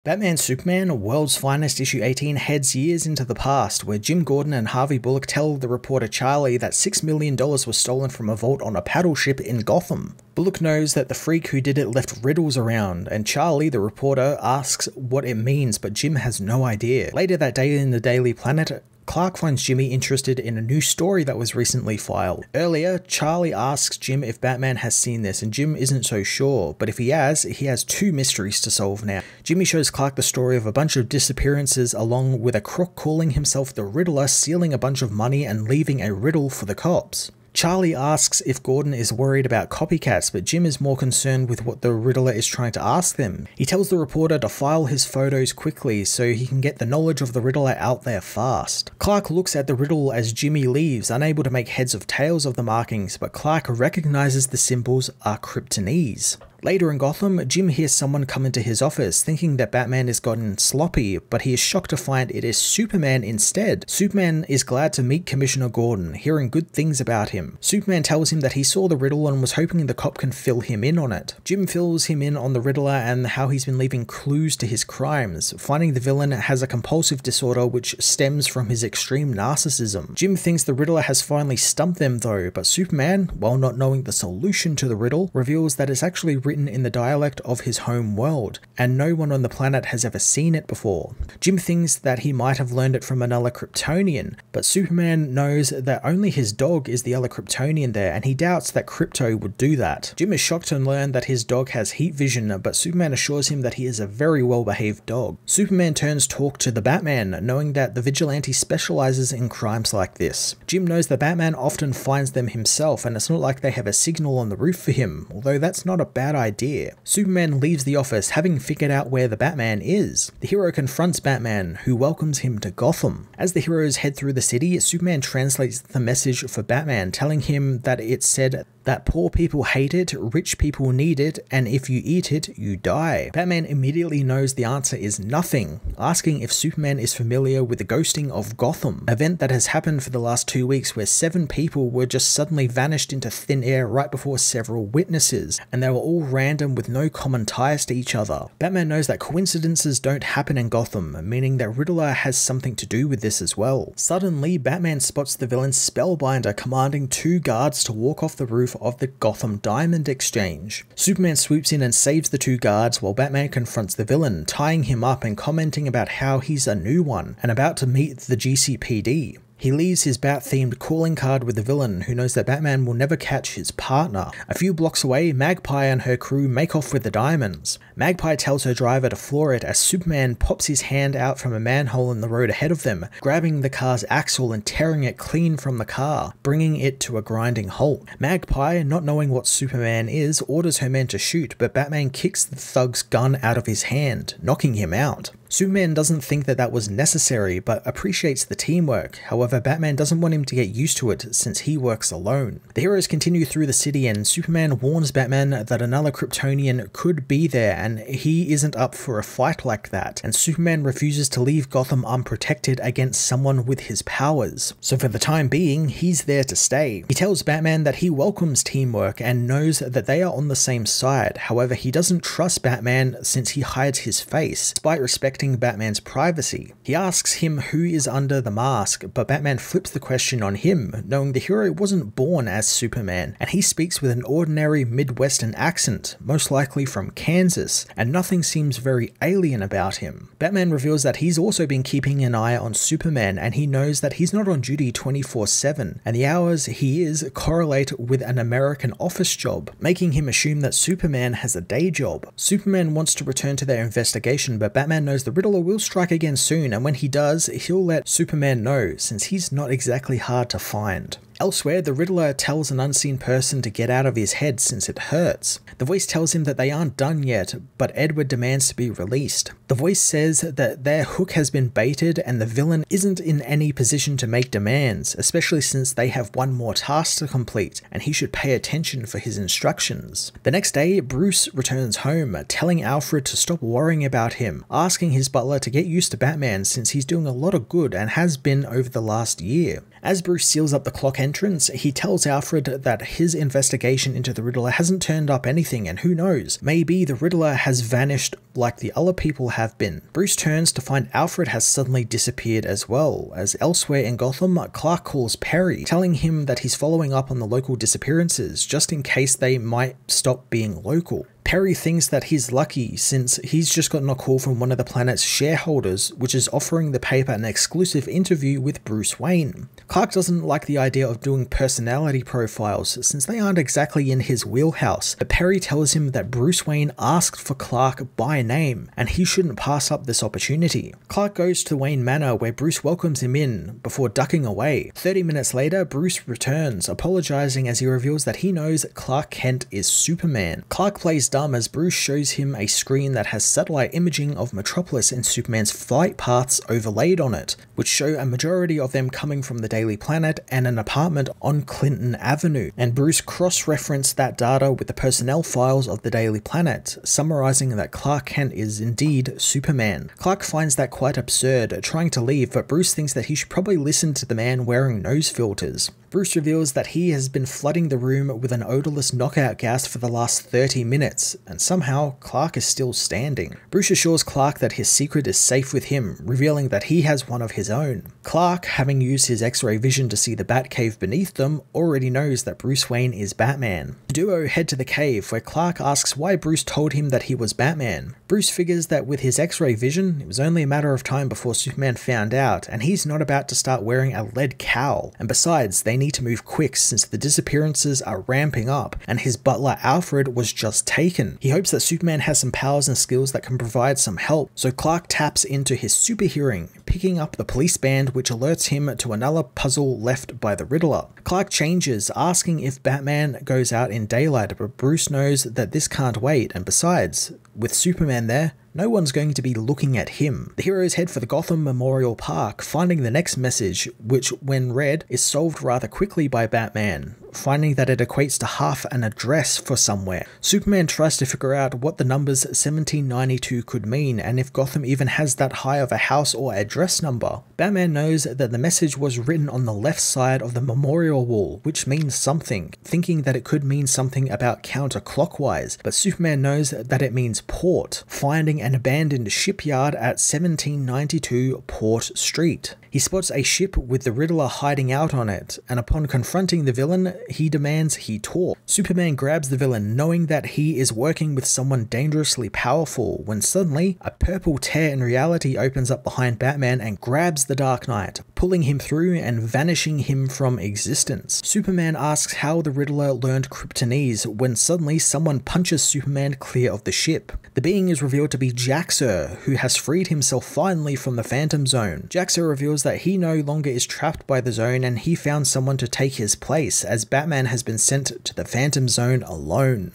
Batman Superman, World's Finest issue 18 heads years into the past, where Jim Gordon and Harvey Bullock tell the reporter Charlie that $6 million was stolen from a vault on a paddle ship in Gotham. Bullock knows that the freak who did it left riddles around, and Charlie, the reporter, asks what it means, but Jim has no idea. Later that day in the Daily Planet, Clark finds Jimmy interested in a new story that was recently filed. Earlier, Charlie asks Jim if Batman has seen this, and Jim isn't so sure, but if he has two mysteries to solve now. Jimmy shows Clark the story of a bunch of disappearances along with a crook calling himself the Riddler, stealing a bunch of money and leaving a riddle for the cops. Charlie asks if Gordon is worried about copycats, but Jim is more concerned with what the Riddler is trying to ask them. He tells the reporter to file his photos quickly so he can get the knowledge of the Riddler out there fast. Clark looks at the riddle as Jimmy leaves, unable to make heads or tails of the markings, but Clark recognizes the symbols are kryptonese. Later in Gotham, Jim hears someone come into his office, thinking that Batman has gotten sloppy, but he is shocked to find it is Superman instead. Superman is glad to meet Commissioner Gordon, hearing good things about him. Superman tells him that he saw the riddle and was hoping the cop can fill him in on it. Jim fills him in on the Riddler and how he's been leaving clues to his crimes, finding the villain has a compulsive disorder which stems from his extreme narcissism. Jim thinks the Riddler has finally stumped them though, but Superman, while not knowing the solution to the riddle, reveals that it's actually written in the dialect of his home world, and no one on the planet has ever seen it before. Jim thinks that he might have learned it from another Kryptonian, but Superman knows that only his dog is the other Kryptonian there, and he doubts that Krypto would do that. Jim is shocked to learn that his dog has heat vision, but Superman assures him that he is a very well-behaved dog. Superman turns talk to the Batman, knowing that the vigilante specializes in crimes like this. Jim knows that Batman often finds them himself, and it's not like they have a signal on the roof for him, although that's not a bad idea. Superman leaves the office having figured out where the Batman is. The hero confronts Batman, who welcomes him to Gotham. As the heroes head through the city, Superman translates the message for Batman, telling him that it said that poor people hate it, rich people need it, and if you eat it, you die. Batman immediately knows the answer is nothing, asking if Superman is familiar with the ghosting of Gotham, an event that has happened for the last 2 weeks where 7 people were just suddenly vanished into thin air right before several witnesses, and they were all random with no common ties to each other. Batman knows that coincidences don't happen in Gotham, meaning that Riddler has something to do with this as well. Suddenly, Batman spots the villain Spellbinder commanding 2 guards to walk off the roof of the Gotham Diamond Exchange. Superman swoops in and saves the 2 guards while Batman confronts the villain, tying him up and commenting about how he's a new one and about to meet the GCPD. He leaves his Bat-themed calling card with the villain, who knows that Batman will never catch his partner. A few blocks away, Magpie and her crew make off with the diamonds. Magpie tells her driver to floor it as Superman pops his hand out from a manhole in the road ahead of them, grabbing the car's axle and tearing it clean from the car, bringing it to a grinding halt. Magpie, not knowing what Superman is, orders her men to shoot, but Batman kicks the thug's gun out of his hand, knocking him out. Superman doesn't think that that was necessary, but appreciates the teamwork. However, Batman doesn't want him to get used to it since he works alone. The heroes continue through the city and Superman warns Batman that another Kryptonian could be there and he isn't up for a fight like that, and Superman refuses to leave Gotham unprotected against someone with his powers. So for the time being, he's there to stay. He tells Batman that he welcomes teamwork and knows that they are on the same side. However, he doesn't trust Batman since he hides his face, despite respecting Batman's privacy. He asks him who is under the mask, but Batman flips the question on him, knowing the hero wasn't born as Superman, and he speaks with an ordinary Midwestern accent, most likely from Kansas, and nothing seems very alien about him. Batman reveals that he's also been keeping an eye on Superman, and he knows that he's not on duty 24/7, and the hours he is correlate with an American office job, making him assume that Superman has a day job. Superman wants to return to their investigation, but Batman knows the Riddler will strike again soon, and when he does, he'll let Superman know, since he's not exactly hard to find. Elsewhere, the Riddler tells an unseen person to get out of his head since it hurts. The voice tells him that they aren't done yet, but Edward demands to be released. The voice says that their hook has been baited and the villain isn't in any position to make demands, especially since they have one more task to complete and he should pay attention for his instructions. The next day, Bruce returns home, telling Alfred to stop worrying about him, asking his butler to get used to Batman since he's doing a lot of good and has been over the last year. As Bruce seals up the clock entrance, he tells Alfred that his investigation into the Riddler hasn't turned up anything, and who knows, maybe the Riddler has vanished like the other people have been. Bruce turns to find Alfred has suddenly disappeared as well, as elsewhere in Gotham, Clark calls Perry, telling him that he's following up on the local disappearances, just in case they might stop being local. Perry thinks that he's lucky since he's just gotten a call from one of the planet's shareholders, which is offering the paper an exclusive interview with Bruce Wayne. Clark doesn't like the idea of doing personality profiles since they aren't exactly in his wheelhouse, but Perry tells him that Bruce Wayne asked for Clark by name and he shouldn't pass up this opportunity. Clark goes to Wayne Manor where Bruce welcomes him in before ducking away. 30 minutes later, Bruce returns, apologizing as he reveals that he knows Clark Kent is Superman. Clark plays dumb as Bruce shows him a screen that has satellite imaging of Metropolis and Superman's flight paths overlaid on it, which show a majority of them coming from the Daily Planet and an apartment on Clinton Avenue, and Bruce cross-referenced that data with the personnel files of the Daily Planet, summarizing that Clark Kent is indeed Superman. Clark finds that quite absurd, trying to leave, but Bruce thinks that he should probably listen to the man wearing nose filters. Bruce reveals that he has been flooding the room with an odorless knockout gas for the last 30 minutes, and somehow Clark is still standing. Bruce assures Clark that his secret is safe with him, revealing that he has one of his own. Clark, having used his X-ray vision to see the Batcave beneath them, already knows that Bruce Wayne is Batman. The duo head to the cave, where Clark asks why Bruce told him that he was Batman. Bruce figures that with his X-ray vision, it was only a matter of time before Superman found out, and he's not about to start wearing a lead cowl, and besides, they need to move quick since the disappearances are ramping up, and his butler Alfred was just taken. He hopes that Superman has some powers and skills that can provide some help, so Clark taps into his super hearing, picking up the police band, which alerts him to another puzzle left by the Riddler. Clark changes, asking if Batman goes out in daylight, but Bruce knows that this can't wait, and besides, with Superman there, no one's going to be looking at him. The heroes head for the Gotham Memorial Park, finding the next message, which, when read, is solved rather quickly by Batman, finding that it equates to half an address for somewhere. Superman tries to figure out what the numbers 1792 could mean, and if Gotham even has that high of a house or address number. Batman knows that the message was written on the left side of the memorial wall, which means something, thinking that it could mean something about counterclockwise, but Superman knows that it means port, finding an abandoned shipyard at 1792 Port Street. He spots a ship with the Riddler hiding out on it, and upon confronting the villain, he demands he talk. Superman grabs the villain, knowing that he is working with someone dangerously powerful, when suddenly, a purple tear in reality opens up behind Batman and grabs the Dark Knight, pulling him through and vanishing him from existence. Superman asks how the Riddler learned Kryptonese, when suddenly someone punches Superman clear of the ship. The being is revealed to be Jaxer, who has freed himself finally from the Phantom Zone. Jaxer reveals that he no longer is trapped by the zone and he found someone to take his place, as Batman has been sent to the Phantom Zone alone.